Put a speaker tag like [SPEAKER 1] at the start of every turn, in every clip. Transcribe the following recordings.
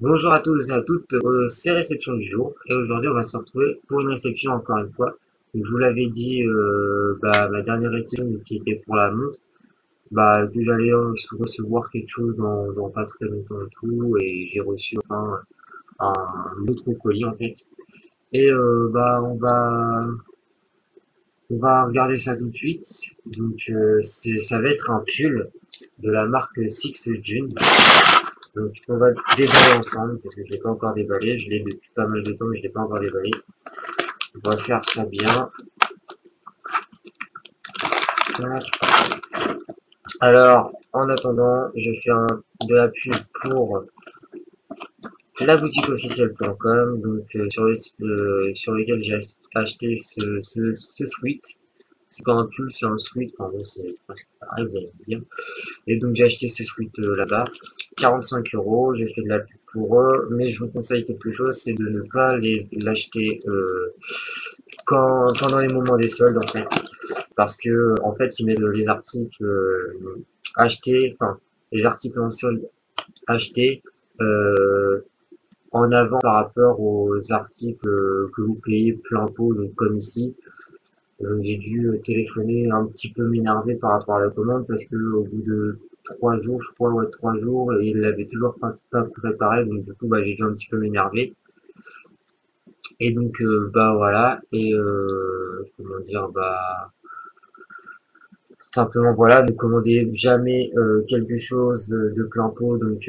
[SPEAKER 1] Bonjour à tous et à toutes, c'est réception du jour et aujourd'hui on va se retrouver pour une réception encore une fois. Donc, je vous l'avais dit, ma dernière réception qui était pour la montre, que j'allais recevoir quelque chose dans pas très longtemps et tout, et j'ai reçu enfin un autre colis en fait. Et on va regarder ça tout de suite. Donc ça va être un pull de la marque Six June. Donc on va déballer ensemble parce que je l'ai pas encore déballé. Je l'ai depuis pas mal de temps mais je l'ai pas encore déballé. On va faire ça bien. Alors en attendant, je fais de la pub pour la boutique officielle.com donc sur lequel j'ai acheté ce sweat. C'est pas un pull, c'est un sweat. Enfin bon, c'est presque pareil, vous allez me dire. Et donc j'ai acheté ce sweat là-bas, 45 €. J'ai fait de la pub pour eux, mais je vous conseille quelque chose, c'est de ne pas l'acheter pendant les moments des soldes en fait, parce que en fait ils mettent les articles achetés, enfin les articles en solde achetés euh, en avant par rapport aux articles que vous payez plein pot, donc comme ici. J'ai dû téléphoner un petit peu m'énerver par rapport à la commande parce que au bout de 3 jours, je crois, ouais, 3 jours, et il l'avait toujours pas préparé, donc du coup, j'ai dû un petit peu m'énerver. Et donc, voilà, et comment dire, simplement voilà, ne commandez jamais quelque chose de plein pot, donc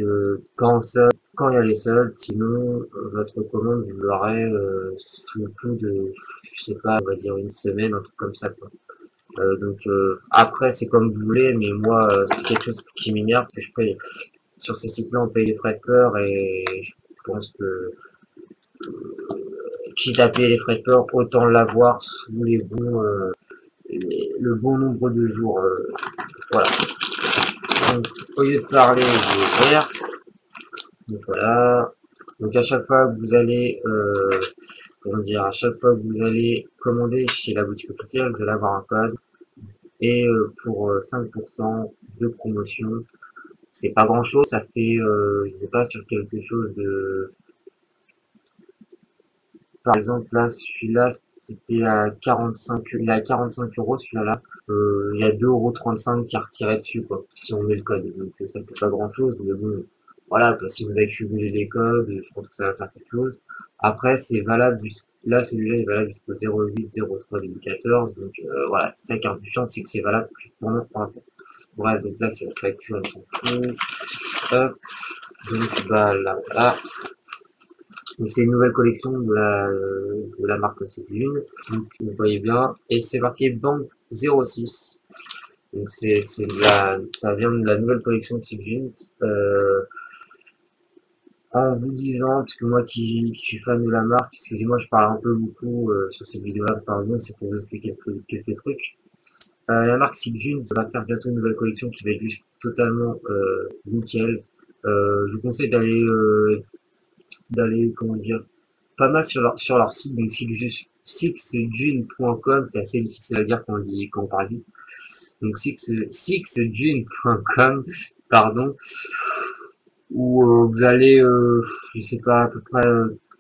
[SPEAKER 1] quand il y a les soldes, sinon votre commande vous l'aurez sous le coup de, je sais pas, on va dire une semaine, un truc comme ça, quoi. Après c'est comme vous voulez, mais moi c'est quelque chose qui m'énerve parce que je paye sur ce site-là on paye les frais de port et je pense que quitte à payer les frais de port autant l'avoir sous le bon nombre de jours. Voilà. Donc au lieu de parler je vais faire. Donc voilà. Donc à chaque fois que vous allez comment dire, à chaque fois que vous allez commander chez la boutique officielle, vous allez avoir un code et pour 5% de promotion. C'est pas grand chose, ça fait, je sais pas, sur quelque chose de, par exemple, là, celui-là, c'était à 45, il est à 45 € celui-là. Il y a 2,35 € qui est retiré dessus, quoi, si on met le code. Donc, ça fait pas grand chose, mais bon, voilà, quoi, si vous avez cumulé les codes, je pense que ça va faire quelque chose. Après, c'est valable là, celui-là est valable jusqu'au 08/03/2014, donc, voilà, c'est ça qui a du chance, c'est que c'est valable pendant un temps. Bref, donc là, c'est la facture, elle s'en fout. Hop. Donc là, voilà. Donc c'est une nouvelle collection de la marque Céline. Donc vous voyez bien. Et c'est marqué Bank 06. Donc ça vient de la nouvelle collection de Céline. En vous disant, parce que moi qui suis fan de la marque, excusez-moi, je parle un peu beaucoup sur cette vidéo-là, pardon, c'est pour vous expliquer quelques trucs. La marque Sixjun va faire bientôt une nouvelle collection qui va être juste totalement nickel. Je vous conseille d'aller, comment dire, pas mal sur leur site, donc sixjune.com, c'est assez difficile à dire quand on parle vite. Donc sixjune.com, pardon, où vous allez, je sais pas, à peu près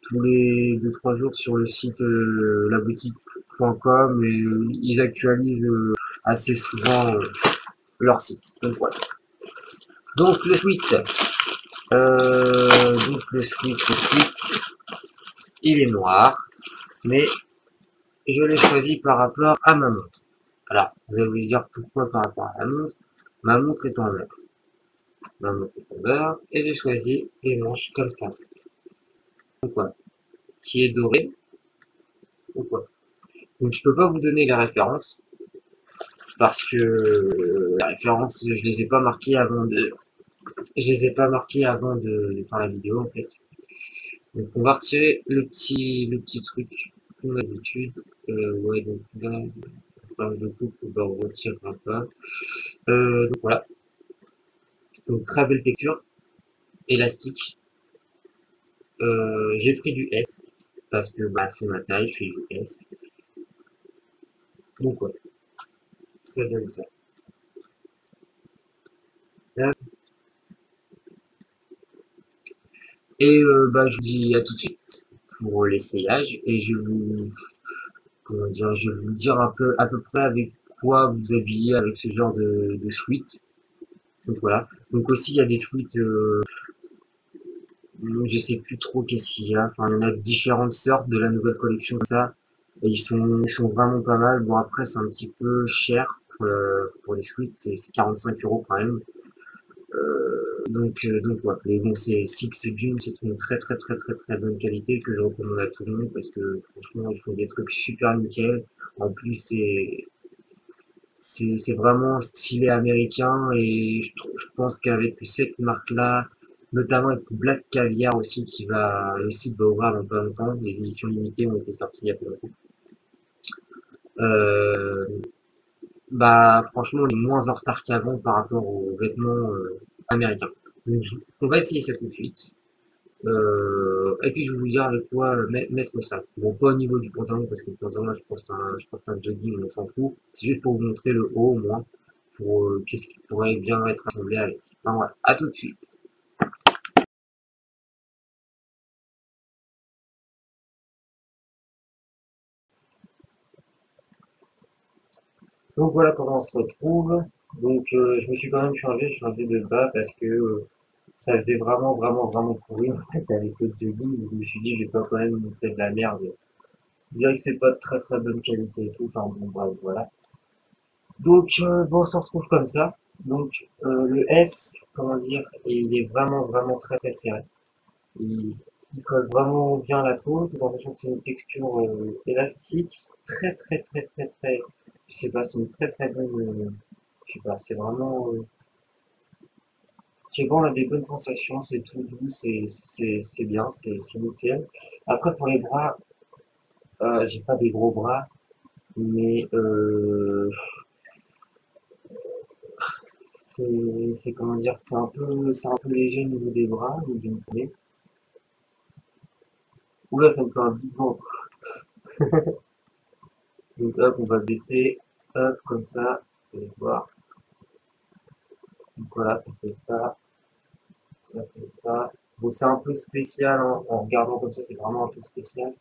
[SPEAKER 1] tous les 2-3 jours sur le site la boutique.com et ils actualisent assez souvent leur site. Donc voilà. Donc le sweat, il est noir, mais je l'ai choisi par rapport à ma montre. Alors, vous allez vous dire pourquoi par rapport à la montre. Ma montre est en vert. Ma montre est en vert et j'ai choisi les manches comme ça. Pourquoi? Qui est doré. Pourquoi? Donc je peux pas vous donner les références parce que les références je les ai pas marquées avant de faire la vidéo en fait. Donc on va retirer le petit truc qu'on a d'habitude. Ouais donc là, je coupe, on retirera pas. Donc voilà. Donc très belle texture, élastique. J'ai pris du S parce que c'est ma taille, je suis du S. Donc ouais, ça donne ça. Là, Et bah, je vous dis à tout de suite pour l'essayage et je vous, comment dire, je vais vous dire un peu, à peu près avec quoi vous habiller avec ce genre de sweat. Donc voilà. Donc aussi, il y a des sweats, je sais plus trop qu'est-ce qu'il y a. Enfin, il y en a différentes sortes de la nouvelle collection comme ça. Et ils sont vraiment pas mal. Bon, après, c'est un petit peu cher pour les sweats. C'est 45 € quand même. Donc ouais. Mais bon, c'est Six Jeans, c'est une très bonne qualité que je recommande à tout le monde parce que franchement, ils font des trucs super nickel. En plus, c'est vraiment stylé américain et je pense qu'avec cette marque-là, notamment avec Black Caviar aussi, le site va ouvrir dans pas longtemps, les éditions limitées ont été sorties il y a peu longtemps. Euh, Bah franchement, on est moins en retard qu'avant par rapport aux vêtements américains. Donc, on va essayer ça tout de suite. Et puis je vais vous dire avec quoi mettre ça. Bon, pas au niveau du pantalon, parce que le pantalon, là, je porte un jogging, on s'en fout. C'est juste pour vous montrer le haut, au moins, pour qu'est-ce qui pourrait bien être assemblé avec. Enfin, voilà, à tout de suite. Donc voilà comment on se retrouve. Donc je me suis quand même changé de bas parce que ça faisait vraiment pourrir en fait avec le jogging. Je me suis dit, je vais pas quand même montrer de la merde. Je dirais que c'est pas de très bonne qualité et tout. Enfin bon, bref, voilà. Donc, bon, on se retrouve comme ça. Donc, le S, comment dire, il est vraiment très serré. Il, il colle vraiment bien à la peau, tout en sachant que c'est une texture élastique, très, je sais pas, c'est une très bonne, je sais pas, c'est vraiment, je sais pas, on a des bonnes sensations, c'est tout doux, c'est bien, c'est nickel. Après, pour les bras, j'ai pas des gros bras, mais c'est comment dire, c'est un peu léger au niveau des bras, ou d'une poignée. Oula, ça me fait un big vent. Donc hop, on va baisser, hop, comme ça, vous allez voir. Donc voilà, ça fait ça. Bon, c'est un peu spécial, hein. En regardant comme ça, c'est vraiment un peu spécial.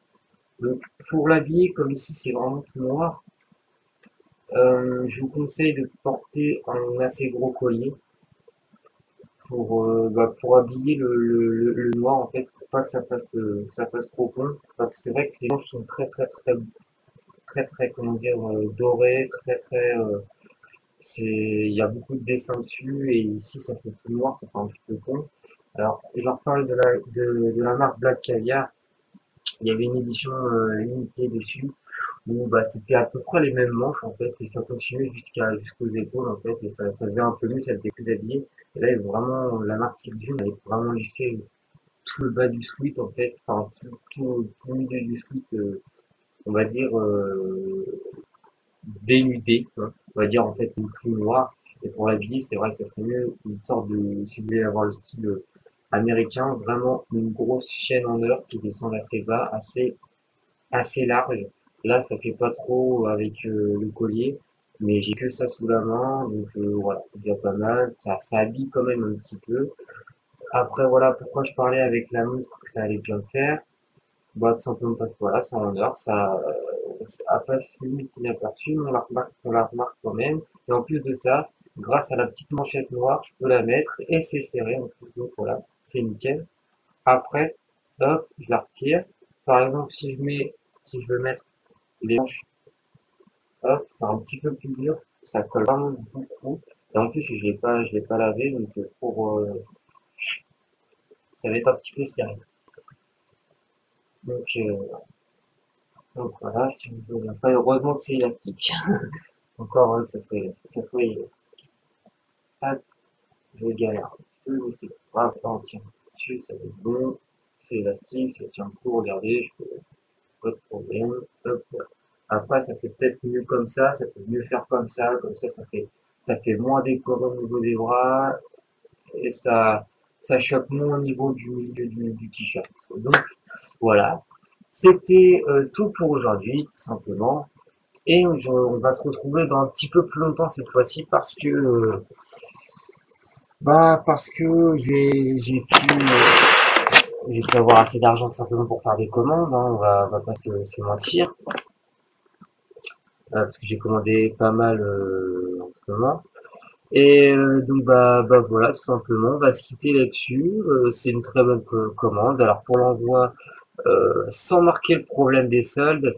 [SPEAKER 1] Donc pour l'habiller, comme ici, c'est vraiment tout noir, je vous conseille de porter un assez gros collier pour habiller le noir, en fait, pour pas que ça fasse trop pont. Parce que c'est vrai que les manches sont très, comment dire, dorées, il y a beaucoup de dessins dessus et ici ça fait tout noir, ça fait un petit peu con. Alors, je reparle de la marque Black Caviar. Il y avait une édition limitée dessus où bah, c'était à peu près les mêmes manches en fait et ça continuait jusqu'aux épaules en fait et ça faisait un peu mieux, ça était plus habillé. Et là, vraiment, la marque Silvune avait vraiment laissé tout le bas du sweat en fait, enfin tout le milieu du sweat, on va dire dénudé, hein. On va dire en fait une plus noire. Et pour l'habiller, c'est vrai que ça serait mieux une sorte de, si vous voulez avoir le style américain, vraiment une grosse chaîne en or qui descend assez bas, assez large. Là, ça fait pas trop avec le collier, mais j'ai que ça sous la main, donc voilà, c'est déjà pas mal. Ça habille quand même un petit peu. Après, voilà pourquoi je parlais avec la montre, que ça allait bien le faire. Bah, tout simplement parce que voilà, c'est en or, ça passe limite inaperçu, mais on la remarque quand même. Et en plus de ça, grâce à la petite manchette noire, je peux la mettre et c'est serré en plus, donc voilà, c'est nickel. Après, hop, je la retire. Par exemple, si je veux mettre les manches, hop, c'est un petit peu plus dur, ça colle vraiment beaucoup. Et en plus, je l'ai pas lavé, donc ça va être un petit peu serré. Donc, voilà, si on veut, après, heureusement que c'est élastique. Encore, ça serait élastique. Hop, je galère un petit peu, mais c'est pas grave, là, on tient dessus, ça va être bon. C'est élastique, ça tient le coup, regardez, je peux, pas de problème. Hop, voilà. Après, ça fait peut-être mieux comme ça peut mieux faire comme ça fait moins décoré au niveau des bras, et ça choque moins au niveau du milieu du t-shirt. Donc, voilà. C'était tout pour aujourd'hui, tout simplement. Et on va se retrouver dans un petit peu plus longtemps cette fois-ci parce que j'ai pu J'ai pu avoir assez d'argent tout simplement pour faire des commandes, hein, on va pas se mentir. Parce que j'ai commandé pas mal en ce moment. Et donc bah voilà, tout simplement, on va se quitter là-dessus. C'est une très bonne commande. Alors pour l'envoi, sans marquer le problème des soldes,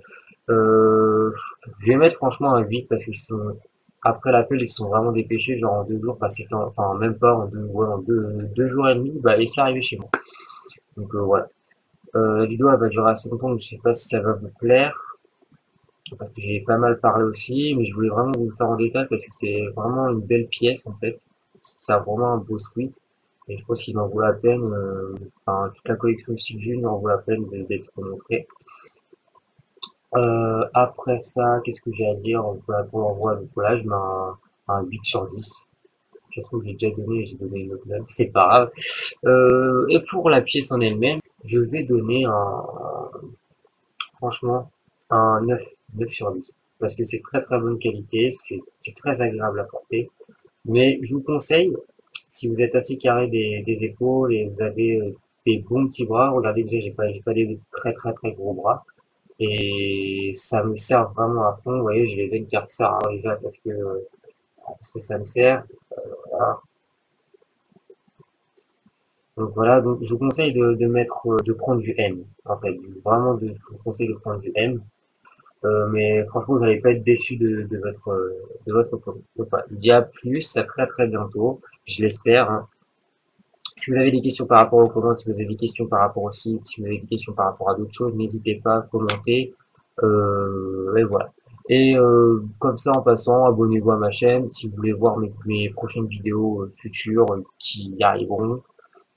[SPEAKER 1] euh, je vais mettre franchement un 8 parce qu'ils sont après l'appel, ils se sont vraiment dépêchés, genre en 2 jours, bah, enfin même pas en ouais, en deux jours et demi, bah il s'est arrivé chez moi. Donc voilà. Ludo, elle va durer assez longtemps, donc je sais pas si ça va vous plaire, parce que j'ai pas mal parlé aussi, mais je voulais vraiment vous le faire en détail parce que c'est vraiment une belle pièce en fait. Ça a vraiment un beau squid. Et je pense qu'il en vaut la peine, enfin toute la collection de Sigjun en vaut la peine d'être montrée. Après ça, qu'est-ce que j'ai à dire pour l'envoi? Donc voilà, je mets un 8 sur 10. Je trouve que j'ai déjà donné, j'ai donné une autre note, c'est pas grave. Et pour la pièce en elle-même, je vais donner franchement, un 9 sur 10. Parce que c'est très très bonne qualité, c'est très agréable à porter. Mais je vous conseille, si vous êtes assez carré des épaules et vous avez des bons petits bras, regardez déjà, j'ai pas des très très très gros bras. Et ça me sert vraiment à fond. Vous voyez, j'ai les veines qui ressortent déjà parce que ça me sert. Voilà. Donc voilà, donc je vous conseille de prendre du M. En fait, je vous conseille de prendre du M. Mais franchement, vous n'allez pas être déçu de votre commande. Donc voilà, je vous dis à plus, à très très bientôt, je l'espère, hein. Si vous avez des questions par rapport aux commandes, si vous avez des questions par rapport au site, si vous avez des questions par rapport à d'autres choses, n'hésitez pas à commenter. Et voilà. Et comme ça, en passant, abonnez-vous à ma chaîne si vous voulez voir mes prochaines vidéos futures qui y arriveront.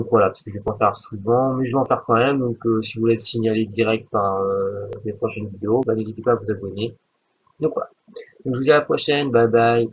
[SPEAKER 1] Donc voilà, parce que je vais pas faire souvent, mais je vais en faire quand même. Donc si vous voulez être signalé direct par mes prochaines vidéos, bah, n'hésitez pas à vous abonner. Donc voilà. Donc, je vous dis à la prochaine. Bye bye.